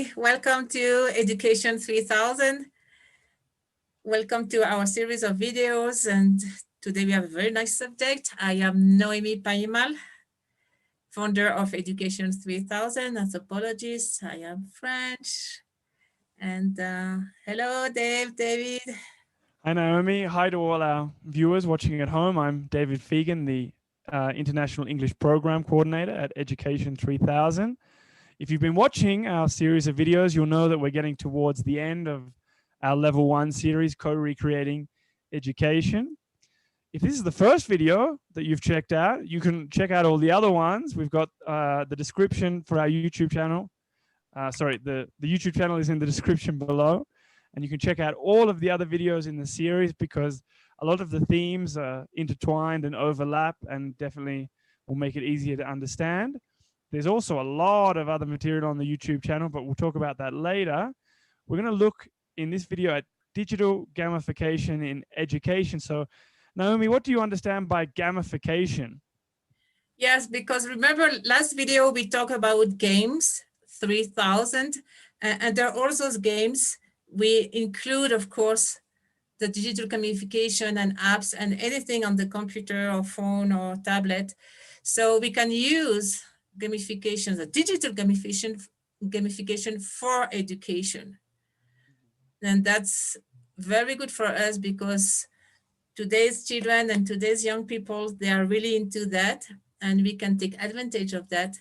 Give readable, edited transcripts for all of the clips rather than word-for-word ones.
everybody. Welcome to Education 3000. Welcome to our series of videos. And today we have a very nice subject. I am Noemi Paimal, founder of Education 3000, anthropologist. I am French. And hello, David. Hi, Naomi. Hi to all our viewers watching at home. I'm David Fegan, the International English Program Coordinator at Education 3000. If you've been watching our series of videos, you'll know that we're getting towards the end of our Level 1 series, Co-Recreating Education. If this is the first video that you've checked out, you can check out all the other ones. We've got the description for our YouTube channel. The YouTube channel is in the description below. And you can check out all of the other videos in the series because a lot of the themes are intertwined and overlap and definitely will make it easier to understand. There's also a lot of other material on the YouTube channel, but we'll talk about that later. We're going to look in this video at digital gamification in education. So, Naomi, what do you understand by gamification? Yes, because remember last video we talked about games, 3000, and there are also games. We include, of course, the digital gamification and apps and anything on the computer or phone or tablet. So we can use gamification, the digital gamification for education. And that's very good for us because today's children and today's young people, they are really into that. And we can take advantage of that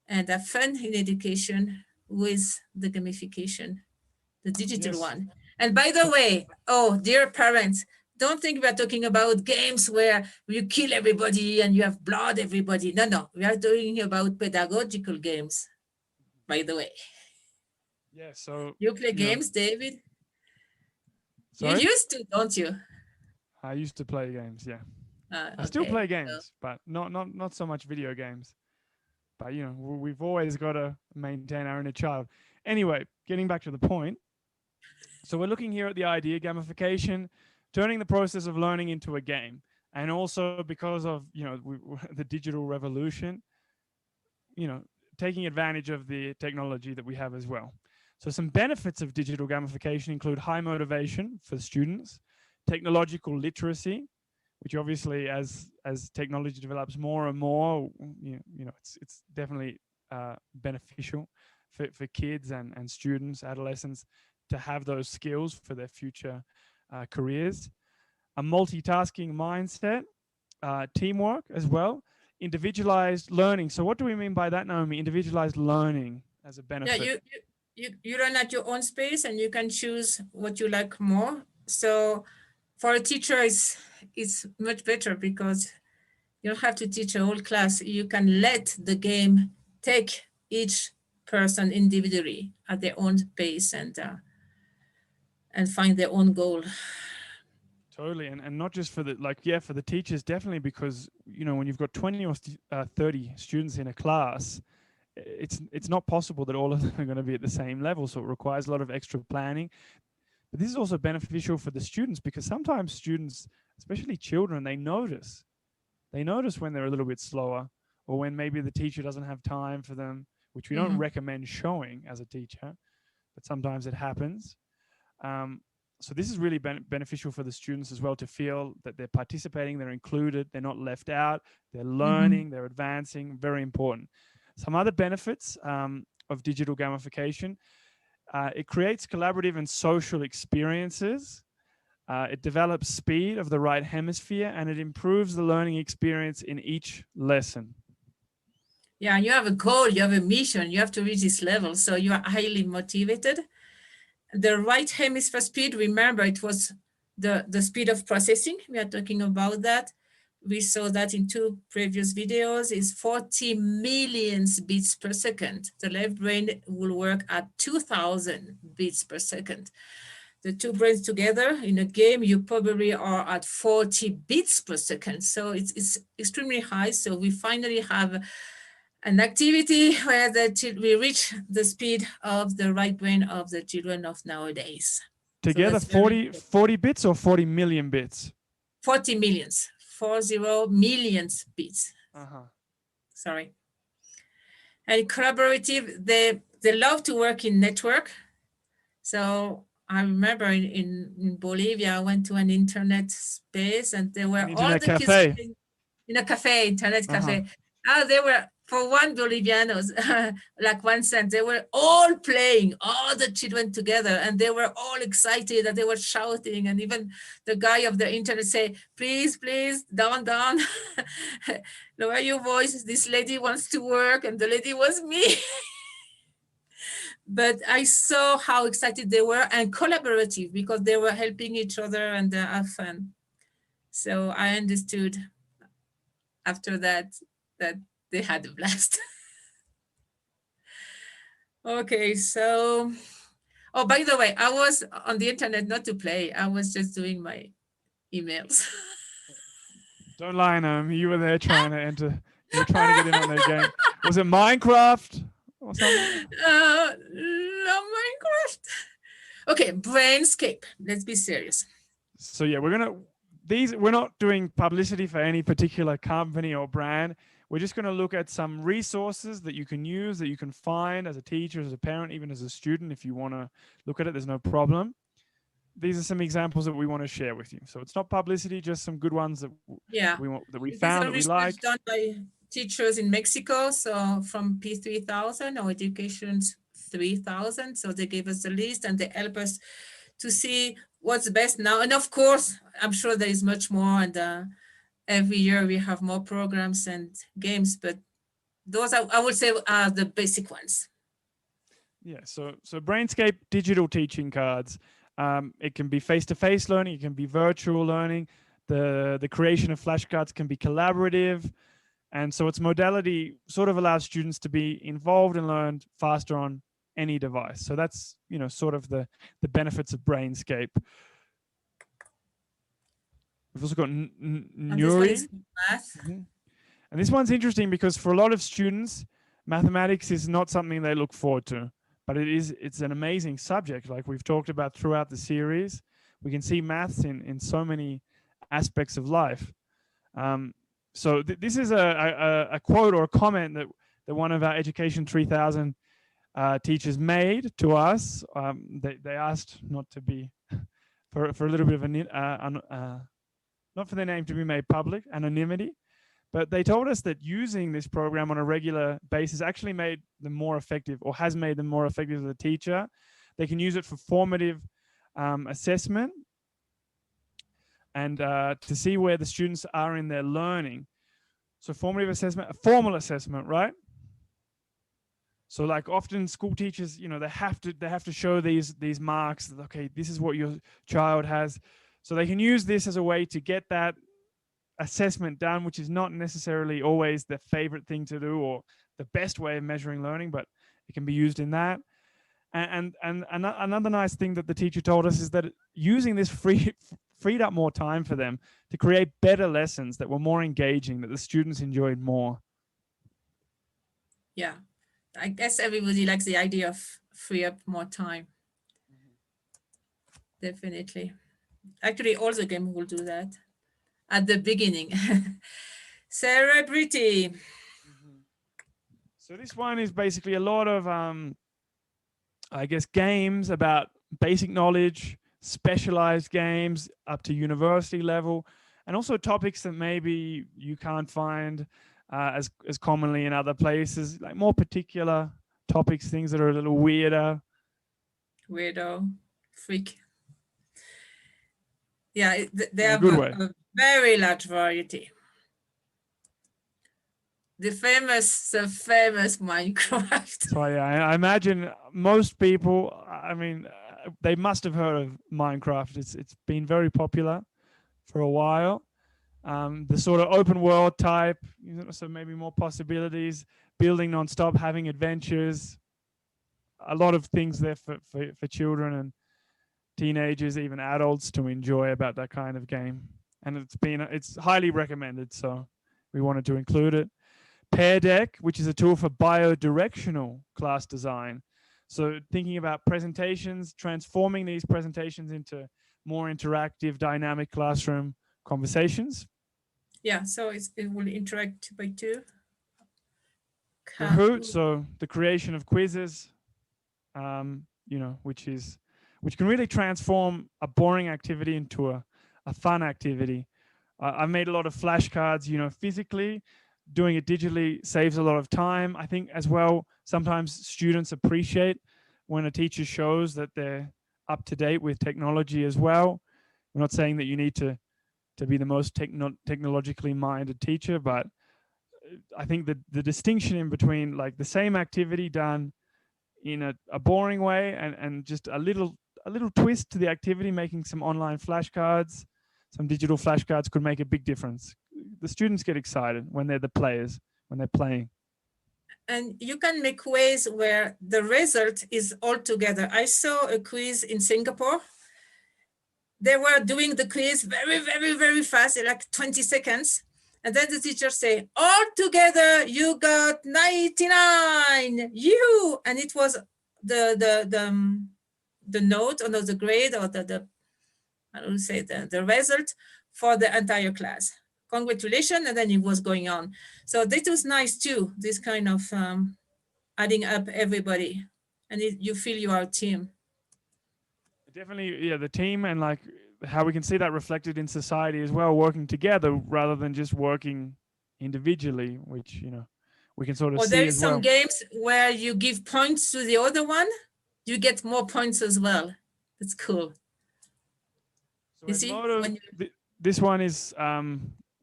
and have fun in education with the gamification, the digital one. And by the way, oh, dear parents, don't think we're talking about games where you kill everybody and you have blood everybody. No, we are talking about pedagogical games, by the way. Yeah, so... You play games, David? Sorry? You used to, don't you? I used to play games, yeah. Okay. I still play games, but not so much video games. But, you know, we've always got to maintain our inner child. Anyway, getting back to the point. So we're looking here at the idea, gamification, turning the process of learning into a game. And also because of, you know, the digital revolution, you know, taking advantage of the technology that we have as well. So some benefits of digital gamification include high motivation for students, technological literacy, which obviously as technology develops more and more, you know, it's definitely beneficial for kids and students, adolescents, to have those skills for their future careers. A multitasking mindset, teamwork as well, individualized learning. So what do we mean by that, Naomi? Individualized learning as a benefit. Yeah, you run at your own space and you can choose what you like more. So for a teacher, it's much better because you don't have to teach a whole class. You can let the game take each person individually at their own pace and find their own goal. Totally, and not just for the for the teachers, definitely, because you know when you've got 20 or 30 students in a class, it's not possible that all of them are going to be at the same level. So it requires a lot of extra planning. But this is also beneficial for the students because sometimes students, especially children, they notice when they're a little bit slower or when maybe the teacher doesn't have time for them, which we don't recommend showing as a teacher, but sometimes it happens. So this is really beneficial for the students as well to feel that they're participating, they're included, they're not left out, they're learning, they're advancing, very important. Some other benefits of digital gamification, it creates collaborative and social experiences. It develops speed of the right hemisphere and it improves the learning experience in each lesson. Yeah, you have a goal, you have a mission, you have to reach this level. So you are highly motivated. The right hemisphere speed, remember, it was the speed of processing. We are talking about that. We saw that in 2 previous videos, is 40 million bits per second. The left brain will work at 2000 bits per second. The 2 brains together in a game, you probably are at 40 bits per second. So it's extremely high. So we finally have an activity where we reach the speed of the right brain of the children of nowadays. Together, so 40 bits or 40 million bits? 40 millions, 40 millions bits. Sorry. And collaborative, they love to work in network. So I remember in Bolivia, I went to an internet space and there were all the kids playing in a cafe, internet cafe. They were, for one Bolivianos, like 1 cent, they were all playing, all the children together, and they were all excited and they were shouting. And even the guy of the internet say, please, please, down, down, lower your voice. This lady wants to work, and the lady was me. But I saw how excited they were and collaborative because they were helping each other and they have fun. So I understood after that they had a blast. Okay, so, oh, by the way, I was on the internet not to play. I was just doing my emails. Don't lie, Naomi. You were there trying to enter. You were trying to get in on their game. Was it Minecraft or something? No, Minecraft. Okay, Brainscape. Let's be serious. So yeah, we're not doing publicity for any particular company or brand. We're just going to look at some resources that you can use, that you can find as a teacher, as a parent, even as a student. If you want to look at it, there's no problem. These are some examples that we want to share with you. So it's not publicity, just some good ones that we found that we like. Done by teachers in Mexico, so from P3000 or Education 3000. So they gave us a list and they help us to see what's best now. And of course, I'm sure there is much more, and every year we have more programs and games, but those I would say are the basic ones. Yeah, so Brainscape digital teaching cards. It can be face-to-face learning, it can be virtual learning. The creation of flashcards can be collaborative. And so its modality sort of allows students to be involved and learn faster on any device. So that's, sort of the benefits of Brainscape. We've also got Nuri. And this one's interesting because for a lot of students, mathematics is not something they look forward to, but it's an amazing subject. Like we've talked about throughout the series, we can see maths in so many aspects of life. So this is a quote or a comment that one of our Education 3000 teachers made to us. They asked not to be, for a little bit of not for their name to be made public, anonymity, but they told us that using this program on a regular basis actually made them more effective, or has made them more effective as a teacher. They can use it for formative assessment and to see where the students are in their learning. So formative assessment, a formal assessment, right? So like often school teachers, they have to show these marks. Okay, this is what your child has. So they can use this as a way to get that assessment done, which is not necessarily always the favorite thing to do or the best way of measuring learning, but it can be used in that. And another nice thing that the teacher told us is that using this freed up more time for them to create better lessons that were more engaging, that the students enjoyed more. Yeah, I guess everybody likes the idea of free up more time. Definitely. Actually, all the games will do that at the beginning. Celebrity. So this one is basically a lot of, I guess, games about basic knowledge, specialized games up to university level, and also topics that maybe you can't find as commonly in other places, like more particular topics, things that are a little weirder. Weirdo, freak. Yeah, they have a very large variety. The famous Minecraft. So yeah, I imagine most people, they must have heard of Minecraft. It's been very popular for a while. The sort of open world type, so maybe more possibilities, building nonstop, having adventures, a lot of things there for children and teenagers, even adults, to enjoy about that kind of game. And it's highly recommended, so we wanted to include it. Pear Deck, which is a tool for biodirectional class design. So thinking about presentations, transforming these presentations into more interactive, dynamic classroom conversations. Yeah, so it will interact by two. Kahoot, so the creation of quizzes, you know, which can really transform a boring activity into a fun activity. I've made a lot of flashcards, you know, physically. Doing it digitally saves a lot of time. I think as well, sometimes students appreciate when a teacher shows that they're up to date with technology as well. I'm not saying that you need to be the most technologically minded teacher, but I think that the distinction in between like the same activity done in a boring way and just a little twist to the activity, making some online flashcards, some digital flashcards could make a big difference. The students get excited when they're the players, when they're playing. And you can make ways where the result is all together. I saw a quiz in Singapore. They were doing the quiz very, very, very fast, like 20 seconds. And then the teacher say, all together, you got 99, you. And it was the note or the grade or I don't say the result for the entire class. Congratulations, and then it was going on. So this was nice too, this kind of adding up everybody, and you feel you are a team. Definitely, yeah, the team and like how we can see that reflected in society as well, working together rather than just working individually, which, you know, we can sort of see as well. There is some games where you give points to the other one, you get more points as well. It's cool. So you see, this one is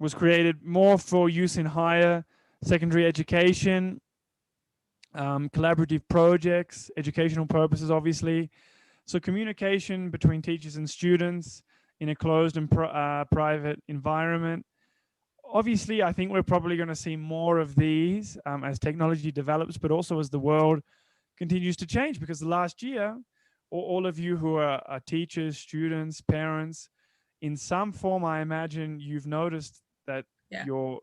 was created more for use in higher secondary education, collaborative projects, educational purposes, obviously. So communication between teachers and students in a closed and private environment. Obviously, I think we're probably going to see more of these as technology develops, but also as the world continues to change, because last year, all of you who are teachers, students, parents, in some form, I imagine you've noticed that your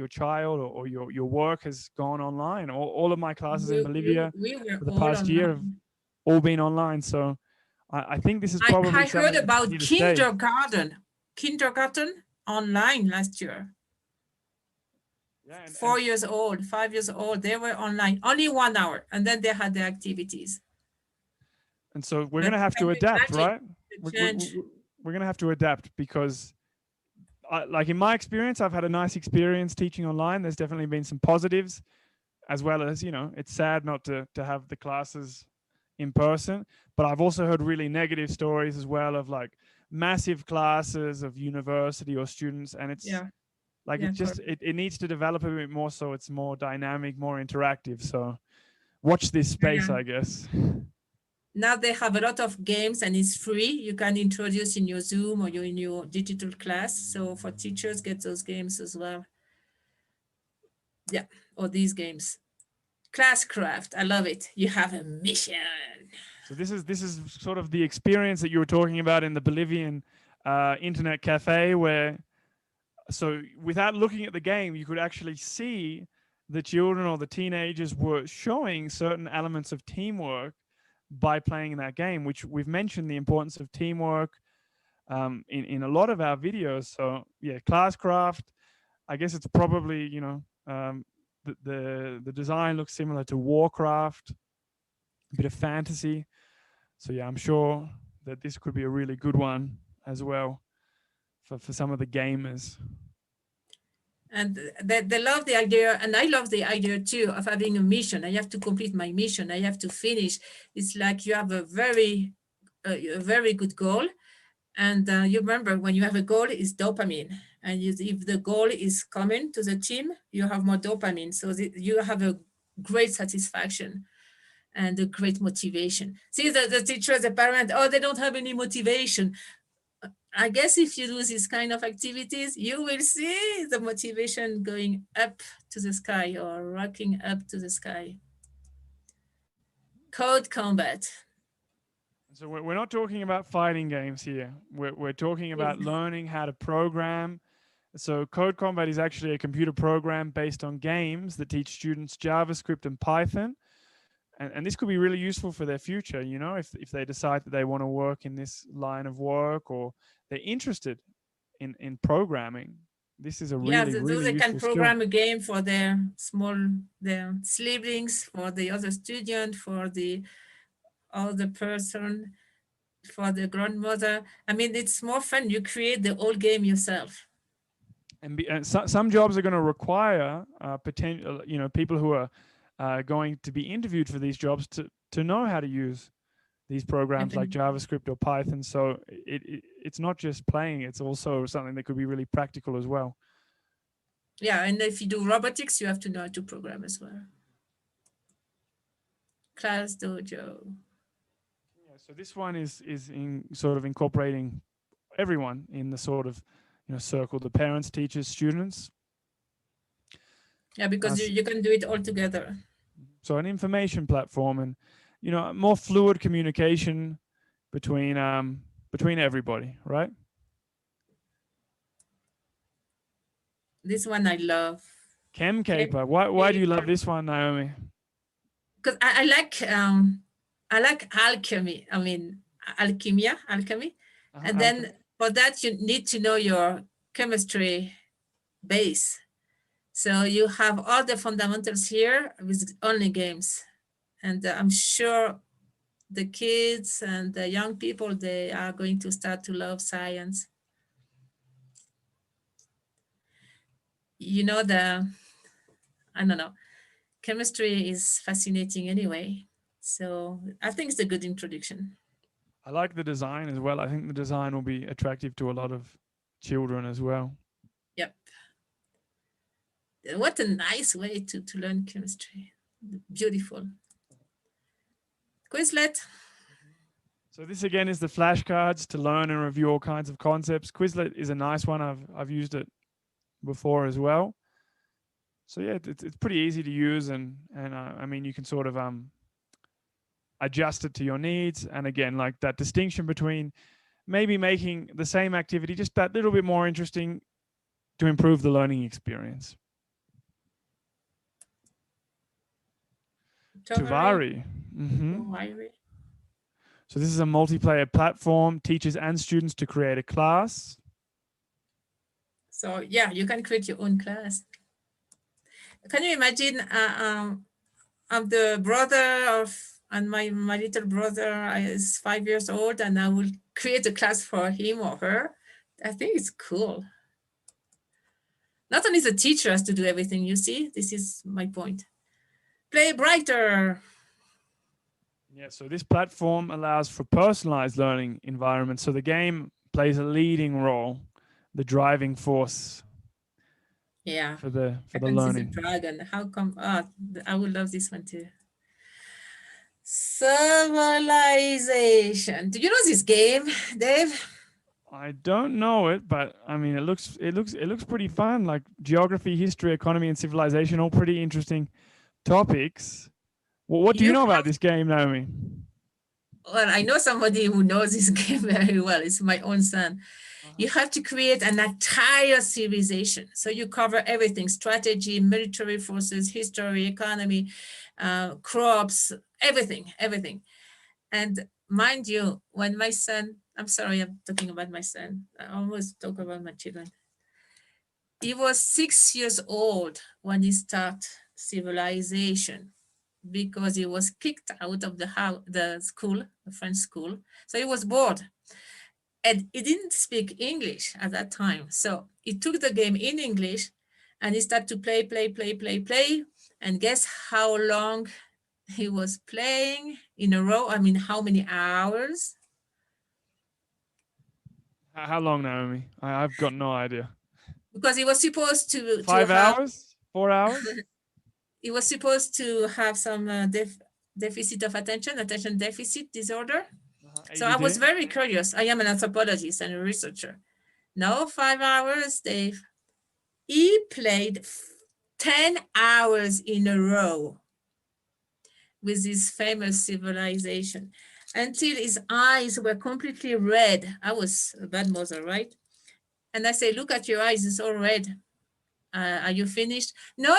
child or your work has gone online. All of my classes in Bolivia for the past year have all been online. So I think this is probably I heard about kindergarten online last year. Yeah, 4 years old, 5 years old, they were online only 1 hour, and then they had the activities. And so we're going to have to adapt, right? We're going to have to adapt, because like in my experience, I've had a nice experience teaching online. There's definitely been some positives, as well as, you know, it's sad not to have the classes in person, but I've also heard really negative stories as well of like massive classes of university or students. And it's it needs to develop a bit more, so it's more dynamic, more interactive. So watch this space, I guess. Now they have a lot of games and it's free. You can introduce in your Zoom or in your digital class. So for teachers, get those games as well. Yeah, or these games. Classcraft, I love it. You have a mission. So this is sort of the experience that you were talking about in the Bolivian internet cafe, where, so without looking at the game, you could actually see the children or the teenagers were showing certain elements of teamwork by playing that game, which we've mentioned the importance of teamwork in a lot of our videos. So yeah, Classcraft, I guess it's probably, you know, the design looks similar to Warcraft, a bit of fantasy. So yeah, I'm sure that this could be a really good one as well for some of the gamers. And they love the idea, and I love the idea too, of having a mission. I have to complete my mission. I have to finish. It's like you have a very good goal. And you remember, when you have a goal, it's dopamine. And if the goal is common to the team, you have more dopamine. So you have a great satisfaction and a great motivation. See, the teacher, the parent, oh, they don't have any motivation. I guess if you do these kind of activities, you will see the motivation going up to the sky or rocking up to the sky. Code combat. So we're not talking about fighting games here. We're talking about learning how to program. So Code Combat is actually a computer program based on games that teach students JavaScript and Python. And this could be really useful for their future, you know, if they decide that they want to work in this line of work, or they're interested in programming. This is a really, really they can useful program skill. a game for their siblings, for the other student, for the other person, for the grandmother. I mean, it's more fun. You create the whole game yourself. And some jobs are going to require potential, people who are going to be interviewed for these jobs to know how to use these programs like JavaScript or Python. So it's not just playing, it's also something that could be really practical as well. Yeah, and if you do robotics, you have to know how to program as well. Class Dojo. Yeah, so this one is in sort of incorporating everyone in the sort of circle, the parents, teachers, students. Yeah, because you can do it all together. So an information platform and more fluid communication between everybody, right? This one I love. ChemCaper. Why do you love this one, Naomi? Because I like alchemy. I mean alchemy. And then for that you need to know your chemistry base. So you have all the fundamentals here with only games. And I'm sure the kids and the young people, they are going to start to love science. I don't know, chemistry is fascinating anyway. So I think it's a good introduction. I like the design as well. I think the design will be attractive to a lot of children as well. Yep. What a nice way to learn chemistry. Beautiful. Quizlet. So this again is the flashcards to learn and review all kinds of concepts. Quizlet is a nice one. I've used it before as well. So yeah, it's pretty easy to use, and I mean you can sort of adjust it to your needs. And again, like that distinction between maybe making the same activity just that little bit more interesting to improve the learning experience. Tuvari. So this is a multiplayer platform, teachers and students to create a class. So yeah, you can create your own class. Can you imagine I'm the brother and my little brother is 5 years old, and I will create a class for him or her. I think it's cool. Not only the teacher has to do everything, you see, this is my point. Play brighter. Yeah, so this platform allows for personalized learning environments. So the game plays a leading role, the driving force. Yeah, for the learning. Dragon. How come? I would love this one too. Civilization. Do you know this game, Dave? I don't know it, but I mean, it looks pretty fun. Like geography, history, economy, and civilization, all pretty interesting topics. Well, what do you know about this game, Naomi? Well, I know somebody who knows this game very well. It's my own son. You have to create an entire civilization. So you cover everything: strategy, military forces, history, economy, crops, everything. And mind you, when my son, I'm sorry, I'm talking about my son. I always talk about my children. He was 6 years old when he started civilization, because he was kicked out of the school, the French school. So he was bored. And he didn't speak English at that time. So he took the game in English and he started to play. And guess how long he was playing in a row? I mean, how many hours? How long, Naomi? I've got no idea. Because he was supposed to 5 hours? 4 hours? He was supposed to have some deficit of attention deficit disorder. So I was very curious. I am an anthropologist and a researcher. No, 5 hours, Dave. He played 10 hours in a row with this famous civilization until his eyes were completely red. I was a bad mother, right? And I say, look at your eyes, it's all red. Are you finished? No.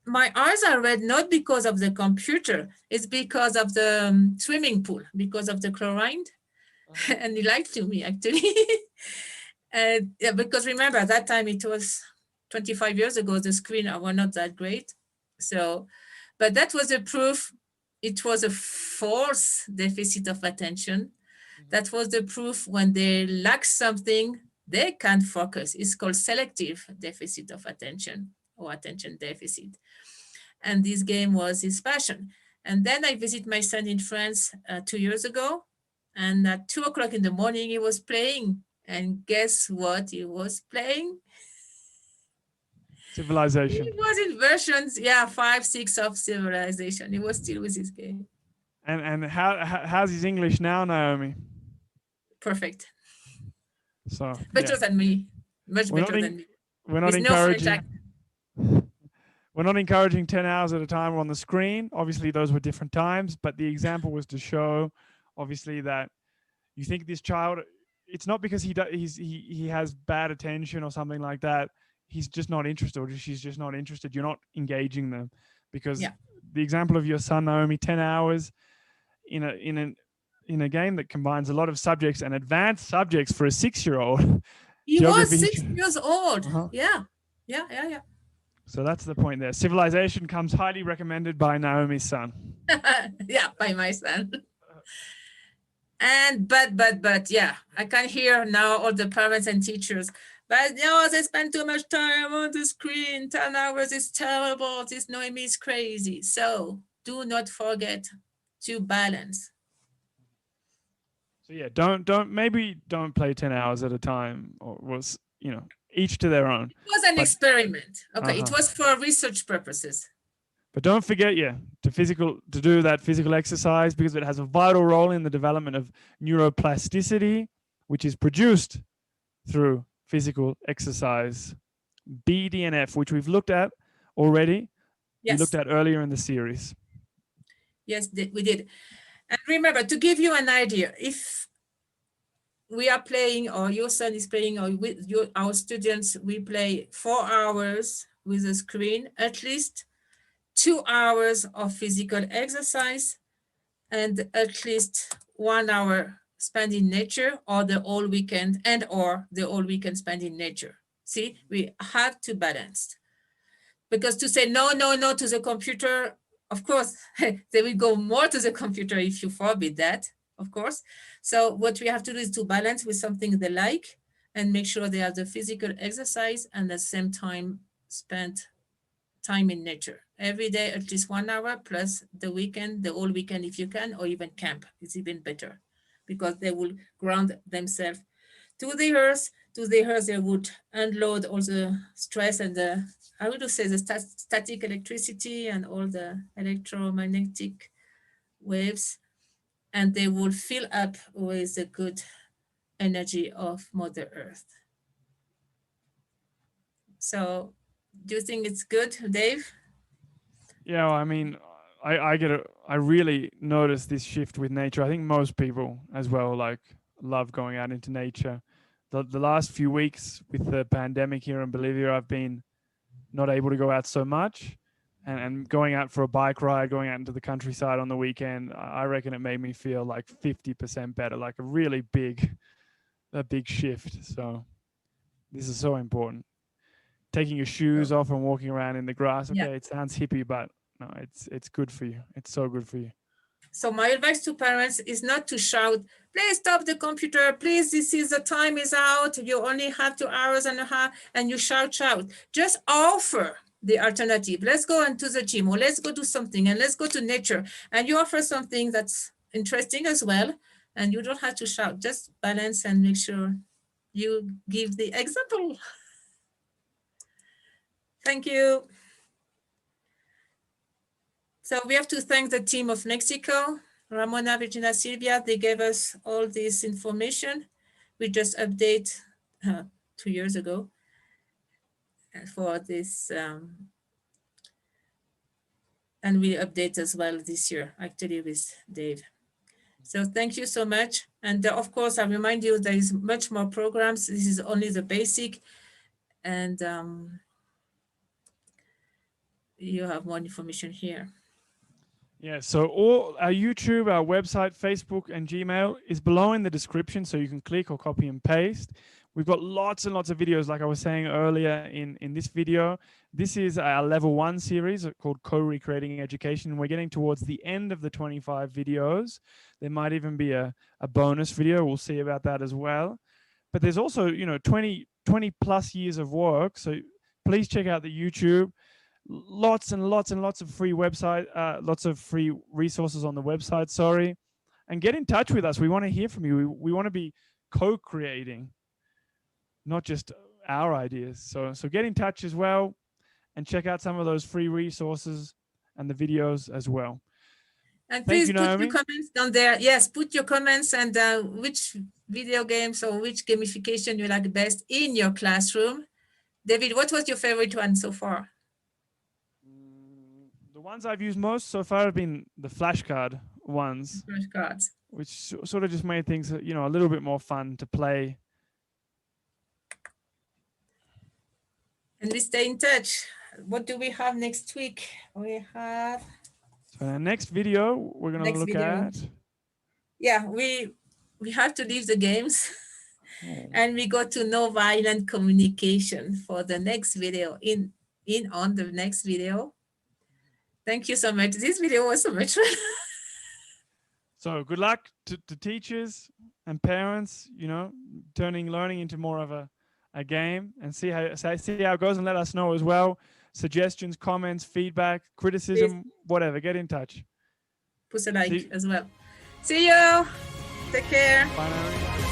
My eyes are red, not because of the computer. It's because of the swimming pool, because of the chlorine. And he lied to me, actually. And yeah, because remember, at that time, it was 25 years ago, the screen were not that great. So, but that was a proof it was a false deficit of attention. That was the proof when they lack something, they can't focus. It's called selective deficit of attention or attention deficit. And this game was his passion. And then I visited my son in France 2 years ago. And at 2 o'clock in the morning, he was playing. And guess what he was playing? Civilization. He was in versions, 5, 6 of Civilization. He was still with his game. And how's his English now, Naomi? Perfect. So better than me. Much better than me. We're not encouraging. We're not encouraging 10 hours at a time on the screen. Obviously, those were different times, but the example was to show, obviously, that you think this child, it's not because he has bad attention or something like that. He's just not interested, or she's just not interested. You're not engaging them, because the example of your son, Naomi, 10 hours in a game that combines a lot of subjects and advanced subjects for a 6-year-old. He was 6 years old. Yeah. So that's the point there. Civilization comes highly recommended by Naomi's son. Yeah, by my son. And but yeah, I can hear now all the parents and teachers. But no, they spend too much time on the screen. 10 hours is terrible. This Noemi is crazy. So do not forget to balance. So yeah, don't play 10 hours at a time, or was, each to their own. It was an experiment. Okay, it was for research purposes. But don't forget, to do that physical exercise, because it has a vital role in the development of neuroplasticity, which is produced through physical exercise. BDNF, which we've looked at already. Yes. We looked at earlier in the series. Yes, we did. And remember, to give you an idea, if we are playing, or your son is playing, or with our students, we play 4 hours with a screen, at least 2 hours of physical exercise, and at least 1 hour spent in nature, or the whole weekend, spent in nature. See, we have to balance. Because to say no to the computer, of course, they will go more to the computer if you forbid that, of course. So what we have to do is to balance with something they like, and make sure they have the physical exercise and at the same time spend time in nature. Every day, at least 1 hour, plus the weekend, the whole weekend if you can, or even camp. It's even better, because they will ground themselves to the earth. To the earth, they would unload all the stress and the, I would say, the static electricity and all the electromagnetic waves, and they will fill up with the good energy of Mother Earth. So, do you think it's good, Dave? Yeah, well, I mean, I really noticed this shift with nature. I think most people as well, love going out into nature. The last few weeks with the pandemic here in Bolivia, I've been not able to go out so much, and going out for a bike ride, going out into the countryside on the weekend, I reckon it made me feel like 50% better, like a really big shift. So this is so important. Taking your shoes off and walking around in the grass. Okay, It sounds hippie, but no, it's good for you. It's so good for you. So my advice to parents is not to shout, please stop the computer, please, the time is out, you only have 2 hours and a half, and you shout. Just offer the alternative. Let's go into the gym, or let's go do something, and let's go to nature. And you offer something that's interesting as well, and you don't have to shout. Just balance and make sure you give the example. Thank you. So we have to thank the team of Mexico, Ramona, Virginia, Silvia. They gave us all this information. We just update 2 years ago for this. And we update as well this year, actually, with Dave. So thank you so much. And of course, I remind you, there is much more programs. This is only the basic. And you have more information here. Yeah, so all our YouTube, our website, Facebook, and Gmail is below in the description, so you can click or copy and paste. We've got lots and lots of videos, like I was saying earlier in this video. This is our level 1 series called Co-Recreating Education. We're getting towards the end of the 25 videos. There might even be a bonus video. We'll see about that as well. But there's also, 20 plus years of work. So please check out the YouTube. Lots and lots and lots of free website, lots of free resources on the website, sorry. And get in touch with us. We want to hear from you. We want to be co-creating, not just our ideas. So get in touch as well and check out some of those free resources and the videos as well. And please put your comments down there. Yes, put your comments and which video games or which gamification you like best in your classroom. David, what was your favorite one so far? The ones I've used most so far have been the flashcard ones. Flashcards. Which sort of just made things, a little bit more fun to play. And we stay in touch. What do we have next week? We have... So our next video, we're going to look at... Yeah, we have to leave the games and we go to no violent communication for the next video, on the next video. Thank you so much. This video was so much fun. So good luck to teachers and parents, turning learning into more of a game, and see how it goes, and let us know as well. Suggestions, comments, feedback, criticism, please. Whatever, get in touch. Put a like as well. See you. Take care. Bye now.